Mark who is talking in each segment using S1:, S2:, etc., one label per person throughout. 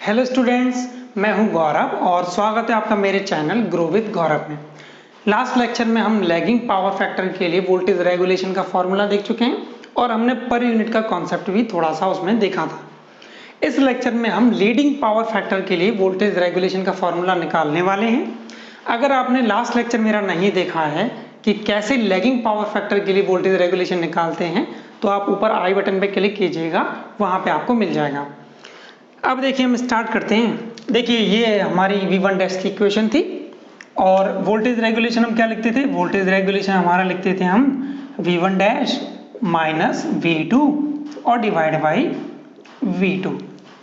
S1: Hello students, मैं हूं गौरव और स्वागत है आपका मेरे चैनल ग्रो विद गौरव में। लास्ट लेक्चर में हम लैगिंग पावर फैक्टर के लिए वोल्टेज रेगुलेशन का फॉर्मूला देख चुके हैं और हमने पर यूनिट का कॉन्सेप्ट भी थोड़ा सा उसमें देखा था। इस लेक्चर में हम लीडिंग पावर फैक्टर के लिए वोल्टेज रेगुलेशन का फॉर्मूला निकालने वाले हैं। अगर आपने लास्ट लेक्चर मेरा नहीं देखा है कि कैसे लैगिंग पावर फैक्टर के लिए वोल्टेज रेगुलेशन निकालते हैं, तो आप ऊपर आई बटन पे क्लिक कीजिएगा, वहां पे आपको मिल जाएगा। अब देखिए हम स्टार्ट करते हैं। देखिए ये हमारी V1 डैश की इक्वेशन थी और वोल्टेज रेगुलेशन हम क्या लिखते थे? वोल्टेज रेगुलेशन हमारा लिखते थे हम V1 डैश माइनस V2 और डिवाइड बाई V2।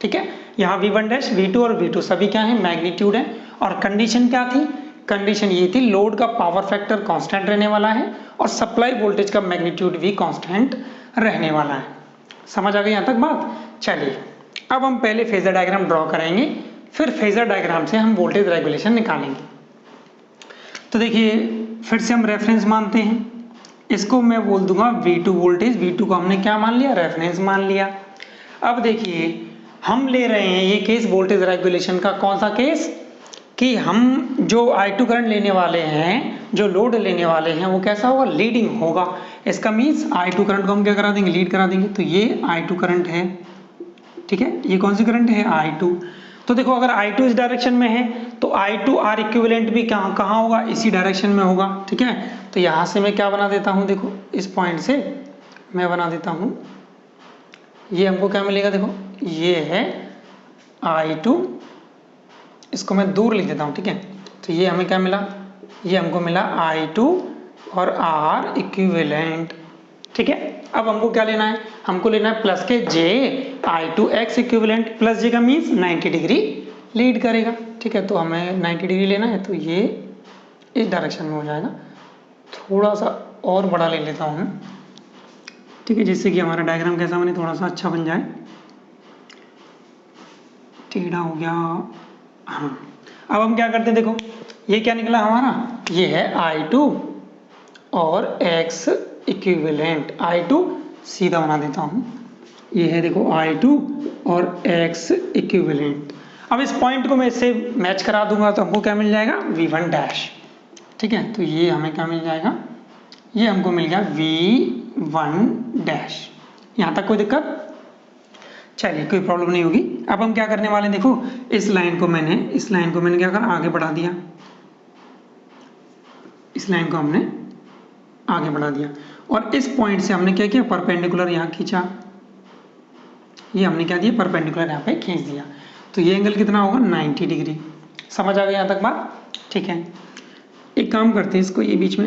S1: ठीक है, यहाँ V1 डैश V2 और V2 सभी क्या है? मैग्नीट्यूड है। और कंडीशन क्या थी? कंडीशन ये थी लोड का पावर फैक्टर कांस्टेंट रहने वाला है और सप्लाई वोल्टेज का मैग्नीट्यूड भी कांस्टेंट रहने वाला है। समझ आ गई यहाँ तक बात? चलिए अब हम पहले फेजर डायग्राम ड्रॉ करेंगे, फिर फेजर डायग्राम से हम वोल्टेज रेगुलेशन निकालेंगे। तो देखिए फिर से हम रेफरेंस मानते हैं, इसको मैं बोल दूंगा V2 वोल्टेज। V2 को हमने क्या मान लिया? रेफरेंस मान लिया। अब देखिए हम ले रहे हैं ये केस वोल्टेज रेगुलेशन का। कौन सा केस? कि हम जो I2 करंट लेने वाले हैं, जो लोड लेने वाले हैं, वो कैसा होगा? लीडिंग होगा। इसका मीन्स I2 करंट को हम क्या करा देंगे? लीड करा देंगे। तो ये I2 करंट है, ठीक है। ये कौन सी करंट है? I2। तो देखो अगर I2 इस डायरेक्शन में है तो I2 R इक्विवेलेंट भी कहाँ होगा? इसी डायरेक्शन में होगा, ठीक है। तो यहाँ से मैं क्या बना देता हूँ? देखो इस पॉइंट से मैं बना देता हूँ, ये हमको क्या मिलेगा? देखो ये है I2, इसको मैं दूर लिख देता हूँ, ठीक है। तो ये हमें क्या मिला? ये हमको मिला I2 और R इक्विवेलेंट, ठीक है। अब हमको क्या लेना है? हमको लेना है प्लस के J I2 X equivalent. Plus J का मीन्स 90 डिग्री लीड करेगा, ठीक है। तो हमें 90 डिग्री लेना है, तो ये इस डायरेक्शन में हो जाएगा। थोड़ा सा और बड़ा ले लेता हूँ, ठीक है, जिससे कि हमारा डायग्राम कैसा बने? थोड़ा सा अच्छा बन जाए। टेढ़ा हो गया, हाँ। अब हम क्या करते हैं? देखो ये क्या निकला हमारा? ये है I2 और X इक्विवेलेंट। I2 सीधा बना देता हूं, ये है देखो I2 और X इक्विवेलेंट। अब इस पॉइंट को मैं इससे मैच करा दूंगा तो हमको क्या मिल जाएगा? V1 डैश, ठीक है। तो ये हमें क्या मिल जाएगा? ये हमको मिल गया V1 डैश। यहां तक कोई दिक्कत? चलिए कोई प्रॉब्लम नहीं होगी। अब हम क्या करने वाले हैं? देखो इस लाइन को मैंने क्या करा? आगे बढ़ा दिया। इस लाइन को हमने आगे बढ़ा दिया और इस पॉइंट से हमने क्या किया? परपेंडिकुलर यहाँ खींचा। ये हमने क्या दिया? परपेंडिकुलर यहाँ पे खींच दिया। तो ये एंगल कितना होगा? 90 डिग्री। समझ आ गया यहाँ तक बात? ठीक है, एक काम करते हैं, इसको ये बीच में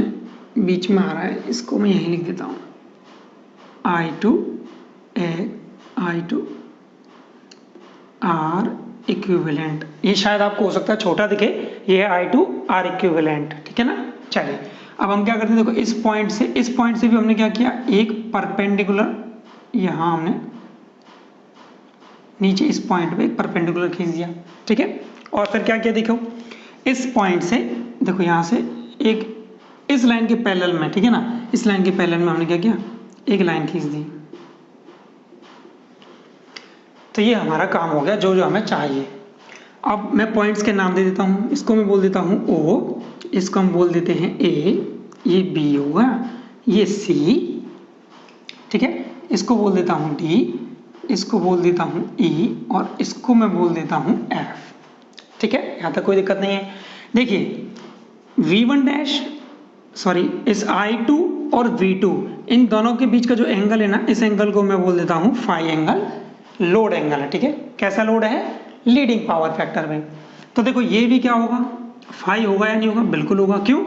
S1: आ रहा है, इसको मैं यहीं लिख देता हूँ I2 R इक्विवेलेंट। ये शायद आपको हो सकता है छोटा दिखे, ये है I2 R इक्विवेलेंट, ठीक है ना। चलिए अब हम क्या करते हैं? देखो इस पॉइंट से भी हमने क्या किया? एक परपेंडिकुलर यहाँ हमने नीचे इस पॉइंट पे एक परपेंडिकुलर खींच दिया, ठीक है। और फिर क्या किया? देखो इस पॉइंट से, देखो यहाँ से एक इस लाइन के पैरेलल में, ठीक है ना, इस लाइन के पैरेलल में हमने क्या किया? एक लाइन खींच दी। तो ये हमारा काम हो गया जो हमें चाहिए। अब मैं पॉइंट्स के नाम दे देता हूँ। इसको मैं बोल देता हूँ O, इसको हम बोल देते हैं A, ये B होगा, ये C, ठीक है। इसको बोल देता हूँ D, इसको बोल देता हूँ E और इसको मैं बोल देता हूँ F, ठीक है। यहाँ तक कोई दिक्कत नहीं है। देखिए V1 डैश इस I2 और V2 इन दोनों के बीच का जो एंगल है ना, इस एंगल को मैं बोल देता हूँ फाई एंगल, लोड एंगल है, ठीक है। कैसा लोड है? लीडिंग पावर फैक्टर में। तो देखो ये भी क्या होगा? फाई होगा या नहीं होगा? बिल्कुल होगा। क्यों?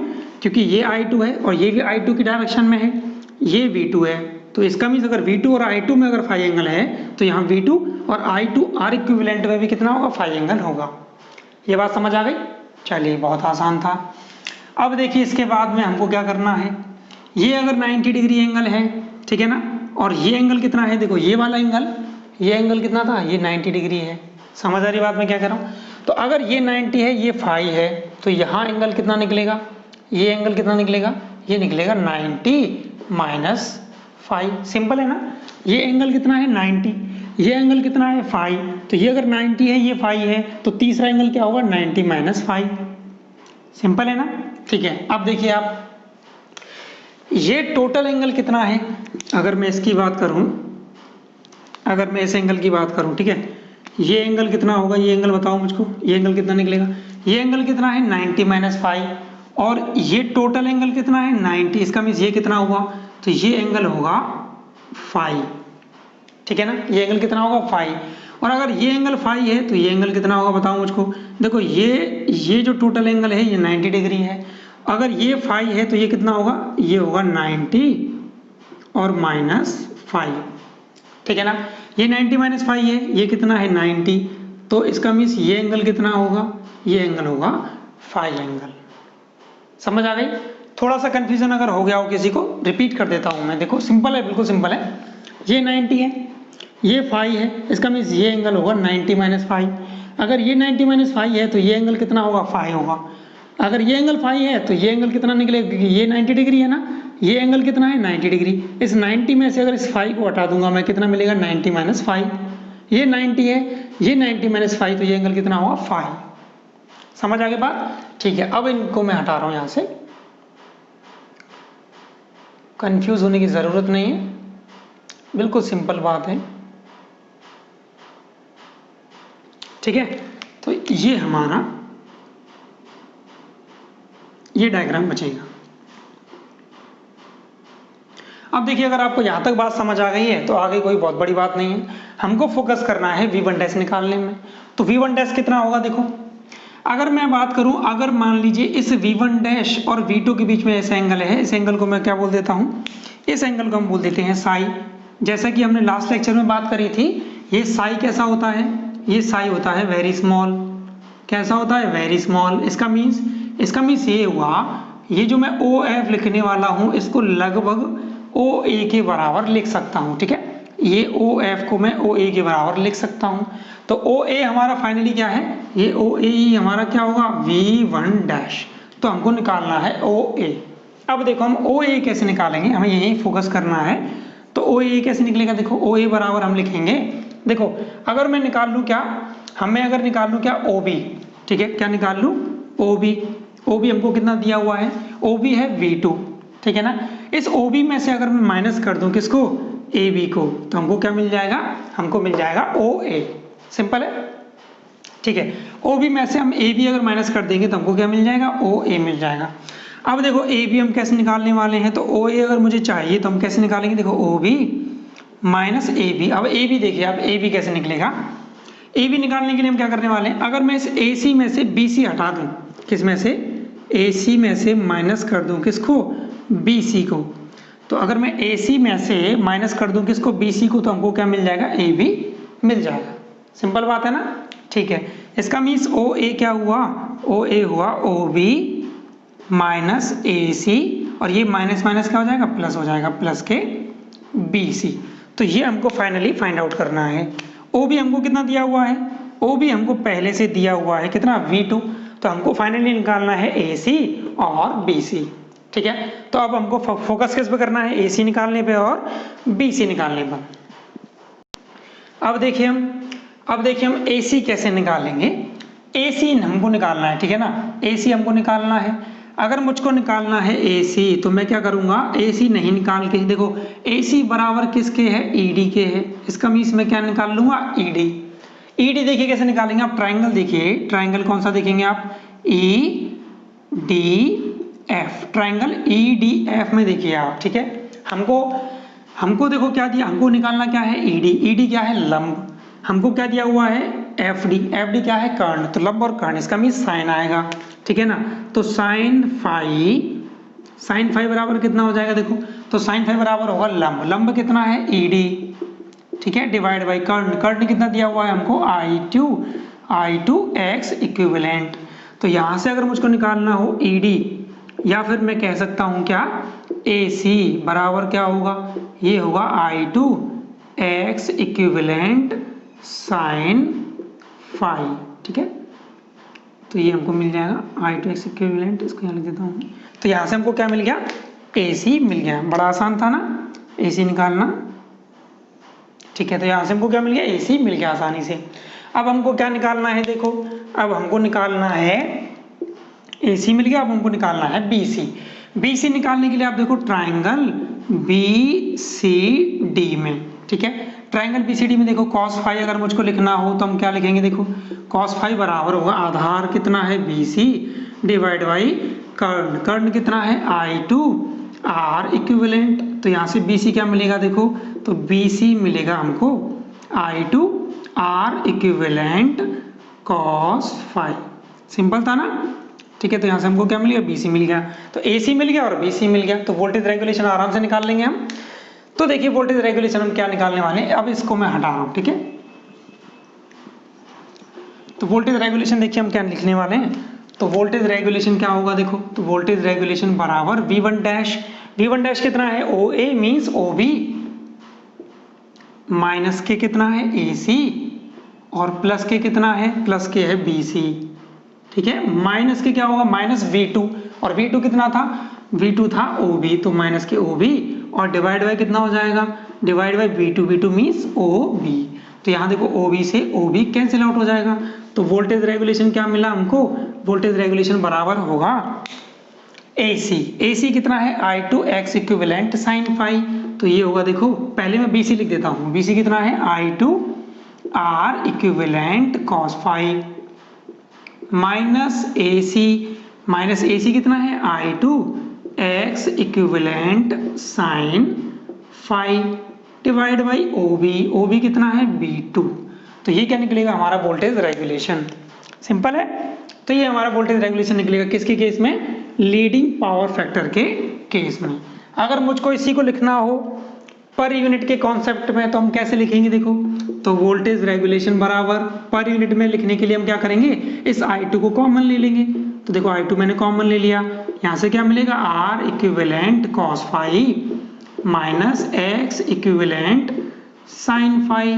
S1: क्योंकि ये I2 है और ये भी I2 की डायरेक्शन में है, ये V2 है। तो इसका मीन्स अगर V2 और I2 में अगर फाई एंगल है तो यहाँ V2 और I2 R इक्विवेलेंट में भी कितना होगा? फाई एंगल होगा। ये बात समझ आ गई? चलिए बहुत आसान था। अब देखिए इसके बाद में हमको क्या करना है? ये अगर 90 डिग्री एंगल है, ठीक है ना, और ये एंगल कितना है? देखो ये वाला एंगल, ये एंगल कितना था? ये 90 डिग्री है। समझ आ रही बात मैं क्या कर रहा हूँ? तो अगर ये 90 है, ये फाई है, तो यहाँ एंगल कितना निकलेगा? ये एंगल कितना निकलेगा? ये निकलेगा 90 माइनस फाई। सिंपल है ना। ये एंगल कितना है? 90। ये एंगल कितना है फाई, तो ये अगर 90 है ये फाई है, तो तीसरा एंगल क्या होगा 90 माइनस फाई। सिंपल है ना। ठीक है, अब देखिए आप ये टोटल एंगल कितना है, अगर मैं इसकी बात करूं, अगर मैं इस एंगल की बात करूं, ठीक है, ये एंगल कितना होगा, ये एंगल बताओ मुझको, ये एंगल कितना निकलेगा, ये एंगल कितना है 90 माइनस फाई, और ये टोटल एंगल कितना है 90, इसका मीन्स ये कितना हुआ, तो ये एंगल होगा फाई। ठीक है ना, ये एंगल कितना होगा फाई, और अगर ये एंगल फाई है तो ये एंगल कितना होगा बताओ मुझको। देखो ये जो टोटल एंगल है ये 90 डिग्री है, अगर ये फाई है तो ये कितना होगा, ये होगा 90 और माइनस फाइव। ठीक है ना, ये 90 माइनस फाइव है, ये कितना है 90, तो इसका मीन्स ये एंगल कितना होगा, ये एंगल होगा फाई एंगल। समझ आ गई। थोड़ा सा कंफ्यूजन अगर हो गया हो किसी को, रिपीट कर देता हूं मैं। देखो सिंपल है, बिल्कुल सिंपल है। ये 90 है, ये फाई है, इसका मीन्स ये एंगल होगा 90 माइनस फाइव। अगर ये 90 माइनस फाइव है तो ये एंगल कितना होगा फाई होगा। अगर ये एंगल फाई है तो ये एंगल कितना निकलेगा, क्योंकि ये 90 डिग्री है ना, ये एंगल कितना है 90 डिग्री। इस 90 में से अगर इस फाई को हटा दूंगा मैं, कितना मिलेगा 90 माइनस फाइव। ये 90 है, ये 90 माइनस फाइव, तो ये एंगल कितना हुआ फाइव। समझ आ गई बात। ठीक है, अब इनको मैं हटा रहा हूं यहां से, कंफ्यूज होने की जरूरत नहीं है, बिल्कुल सिंपल बात है। ठीक है, तो ये हमारा ये डायग्राम बचेगा। अब देखिए, अगर आपको यहां तक बात समझ आ गई है तो आगे कोई बहुत बड़ी बात नहीं है, हमको फोकस करना है V1 डैश निकालने में। तो V1 डैश कितना होगा, देखो अगर मैं बात करूं, अगर मान लीजिए इस V1 डैश और V2 के बीच में ऐसा एंगल है, इस एंगल को मैं क्या बोल देता हूं, इस एंगल को हम बोल देते हैं साई। जैसा कि हमने लास्ट लेक्चर में बात करी थी, ये साई कैसा होता है, ये साई होता है वेरी स्मॉल। कैसा होता है, वेरी स्मॉल। इसका मीन्स ये हुआ, ये जो मैं OF लिखने वाला हूं इसको लगभग OA के बराबर लिख सकता हूं। ठीक है, ये OF को मैं OA के बराबर लिख सकता हूं। तो OA हमारा फाइनली क्या है, ये OA हमारा क्या होगा V1 डैश। तो हमको निकालना है OA। अब देखो हम OA कैसे निकालेंगे, हमें यही फोकस करना है। तो OA कैसे निकलेगा, देखो OA बराबर हम लिखेंगे, देखो अगर मैं निकाल लूं क्या, अगर निकाल लूं क्या OB। ठीक है, क्या निकाल लूं OB हमको कितना दिया हुआ है, OB है V2। ठीक है ना, इस OB में से अगर मैं माइनस कर दूं किसको, AB को, तो हमको क्या मिल जाएगा, हमको मिल जाएगा OA। सिंपल है। ठीक है, OB में से हम AB अगर माइनस कर देंगे तो हमको क्या मिल जाएगा, OA मिल जाएगा। अब देखो AB हम कैसे निकालने वाले हैं, तो OA अगर मुझे चाहिए तो हम कैसे निकालेंगे, देखो OB माइनस AB। अब AB देखिए, अब AB कैसे निकलेगा, AB निकालने के लिए हम क्या करने वाले हैं, अगर मैं इस AC में से BC हटा दूं, किस में से, AC में से माइनस कर दूं किसको, BC को, तो अगर मैं AC में से माइनस कर दूं किसको, BC को, तो हमको क्या मिल जाएगा, AB मिल जाएगा। सिंपल बात है ना। ठीक है, इसका मीन्स OA क्या हुआ, OA हुआ OB माइनस AC, और ये माइनस माइनस क्या हो जाएगा, प्लस हो जाएगा, प्लस के BC। तो ये हमको फाइनली फाइंड आउट करना है। OB हमको कितना दिया हुआ है, OB हमको पहले से दिया हुआ है कितना, V2। तो हमको फाइनली निकालना है AC और BC। ठीक है, तो अब हमको फोकस किस पे करना है, AC निकालने पे और BC निकालने पर। अब देखिए हम AC कैसे निकालेंगे। AC हमको निकालना है, ठीक है ना, AC हमको निकालना है। अगर मुझको निकालना है AC, तो मैं क्या करूंगा, AC नहीं निकाल के, देखो AC बराबर किसके है, ED के है। इसका मीन्स मैं क्या निकाल लूंगा, ED देखिए कैसे निकालेंगे आप, ट्राइंगल देखिए, ट्राइंगल कौन सा देखेंगे आप, EDF, ट्राइंगल EDF में देखिए आप। ठीक है, हमको देखो क्या दिया, हमको निकालना क्या है, ED क्या है, लंब। हमको क्या दिया हुआ है, FD क्या है, कर्ण। तो लंब और कर्ण, इसका मीन्स साइन आएगा। ठीक है ना, तो साइन फाई बराबर कितना हो जाएगा, देखो तो साइन फाई बराबर होगा लंब कितना है, ED। ठीक है, डिवाइड बाई कर्ण कितना दिया हुआ है हमको, I2x इक्विवेलेंट। तो यहां से अगर मुझको निकालना हो ED, या फिर मैं कह सकता हूं क्या, AC बराबर क्या होगा, ये होगा I2x इक्विवेलेंट साइन फाई। ठीक है, तो ये हमको मिल जाएगा I2x इक्विवेलेंट, इसको यहाँ लिख देता हूँ। तो यहाँ से हमको क्या मिल गया, AC मिल गया। बड़ा आसान था ना AC निकालना। ठीक है, तो यहाँ से हमको क्या मिल गया, AC मिल गया आसानी से। अब हमको क्या निकालना है, देखो अब हमको निकालना है, AC मिल गया, अब हमको निकालना है BC। BC निकालने के लिए आप देखो ट्राइंगल BCD में, ठीक है, ट्राइंगल BCD में देखो cos फाई अगर मुझको लिखना हो तो हम क्या लिखेंगे, देखो cos फाई बराबर होगा आधार कितना है BC डिवाइड बाई कर्ण, कर्ण कितना है I2 R इक्विवेलेंट, तो यहाँ से BC क्या मिलेगा, देखो तो BC मिलेगा हमको I2 R equivalent cos phi, simple था ना, ठीक है, तो यहाँ से हमको क्या मिल गया, BC मिल गया, तो AC मिल गया और BC मिल गया, तो वोल्टेज रेगुलेशन आराम से निकाल लेंगे हम। तो देखिए वोल्टेज रेगुलेशन हम क्या निकालने वाले हैं, अब इसको मैं हटा रहा हूँ, ठीक है, तो वोल्टेज रेगुलेशन देखिए हम क्या लिखने वाले हैं, तो वोल्टेज रेगुलेशन क्या होगा, देखो तो वोल्टेज रेगुलेशन बराबर V1 डैश, V1 डैश कितना है OA मीन्स OB माइनस के कितना है AC और प्लस के कितना है, प्लस के है BC, ठीक है, माइनस के क्या होगा माइनस V2 और V2 कितना था, V2 था OB, तो माइनस के OB और डिवाइड बाय कितना हो जाएगा, divide by V2, V2 means OB, तो यहाँ देखो OB से OB कैंसिल आउट हो जाएगा, तो वोल्टेज रेगुलेशन क्या मिला हमको, वोल्टेज रेगुलेशन बराबर होगा AC कितना है I2 X equivalent sine phi, तो ये होगा, देखो पहले मैं BC लिख देता हूँ, BC कितना है I2 R equivalent cos phi minus AC कितना है I2 X equivalent sine phi divide by OB कितना है B2, तो ये क्या निकलेगा हमारा वोल्टेज रेगुलेशन, सिंपल है, तो ये हमारा वोल्टेज रेगुलेशन निकलेगा किसके केस में, लीडिंग पावर फैक्टर के केस में। अगर मुझको इसी को लिखना हो पर यूनिट के कॉन्सेप्ट में तो हम कैसे लिखेंगे, देखो तो वोल्टेज रेगुलेशन बराबर पर यूनिट में लिखने के लिए हम क्या करेंगे, इस I2 को कॉमन ले लेंगे, तो देखो I2 मैंने कॉमन ले लिया, यहाँ से क्या मिलेगा R equivalent cos phi minus X equivalent sine phi,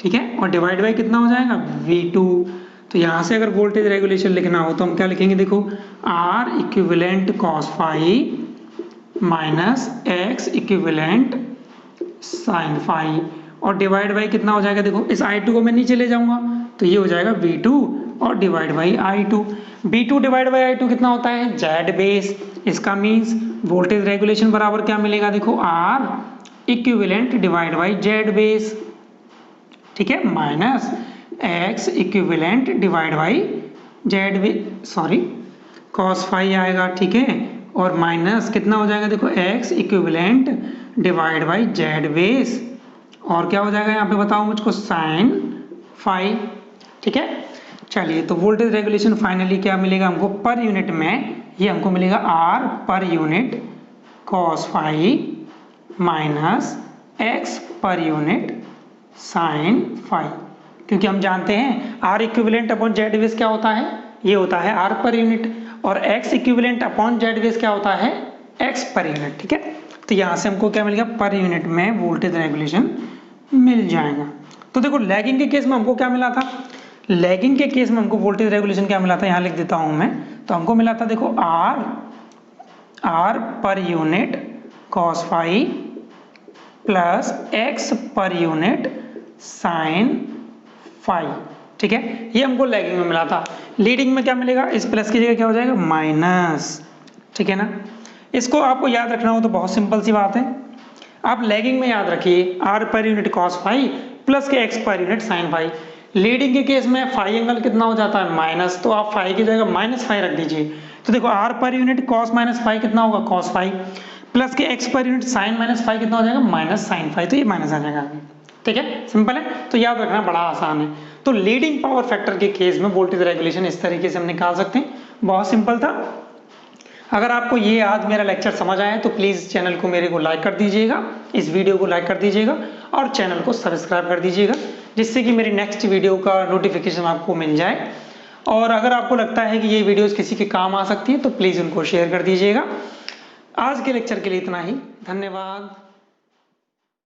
S1: ठीक है, और डिवाइड बाय कितना हो जाएगा V2, तो यहाँ से अगर वोल्टेज रेगुलेशन लिखना हो तो हम क्या लिखेंगे, देखो R equivalent cos phi minus X equivalent sine phi और डिवाइड बाई कितना हो जाएगा, देखो इस I2 को मैं नीचे ले जाऊंगा तो ये हो जाएगा V2 और divide by I2, B2 divide by I2 कितना होता है Z बेस, इसका मीन्स वोल्टेज रेगुलेशन बराबर क्या मिलेगा, देखो R equivalent divide by Z base, ठीक है, minus X equivalent divide by Z base, sorry cos phi आएगा, ठीक है, और माइनस कितना हो जाएगा, देखो X equivalent divide by Z base और क्या हो जाएगा यहाँ पे बताओ मुझको साइन फाई, ठीक है, चलिए तो वोल्टेज रेगुलेशन फाइनली क्या मिलेगा हमको पर यूनिट में, ये हमको मिलेगा R per unit cos phi minus X per unit sine phi, क्योंकि हम जानते हैं R equivalent upon Z base क्या होता है, ये होता है R पर यूनिट और X equivalent upon Z base क्या होता है X पर यूनिट, ठीक है, तो यहाँ से हमको क्या मिल गया पर यूनिट में वोल्टेज रेगुलेशन मिल जाएगा। तो देखो लैगिंग के केस में हमको क्या मिला था, लैगिंग के केस में हमको वोल्टेज रेगुलेशन क्या मिला था, यहाँ लिख देता हूँ मैं, तो हमको मिला था देखो R per unit cos phi plus X per unit sine phi, ठीक है, ये हमको लैगिंग में मिला था। लीडिंग में क्या मिलेगा, इस प्लस की जगह क्या हो जाएगा माइनस, ठीक है ना, इसको आपको याद रखना हो तो बहुत सिंपल सी बात है, आप लैगिंग में याद रखिए R per unit cos phi plus के X per unit sine phi, leading के केस में फाई एंगल कितना हो जाता है माइनस, तो आप फाई की जगह माइनस फाई रख दीजिए, तो देखो R per unit cos minus phi कितना होगा cos फाई प्लस के X per unit sine minus phi कितना हो जाएगा माइनस साइन फाई, तो ये माइनस आ जाएगा, ठीक है, सिंपल है, तो याद रखना बड़ा आसान है। तो लीडिंग पावर फैक्टर के केस में वोल्टेज रेगुलेशन इस तरीके से हम निकाल सकते हैं, बहुत सिंपल था। अगर आपको ये आज मेरा लेक्चर समझ आया तो प्लीज़ चैनल को मेरे को लाइक कर दीजिएगा, इस वीडियो को लाइक कर दीजिएगा और चैनल को सब्सक्राइब कर दीजिएगा, जिससे कि मेरी नेक्स्ट वीडियो का नोटिफिकेशन आपको मिल जाए। और अगर आपको लगता है कि ये वीडियोस किसी के काम आ सकती है तो प्लीज़ उनको शेयर कर दीजिएगा। आज के लेक्चर के लिए इतना ही, धन्यवाद।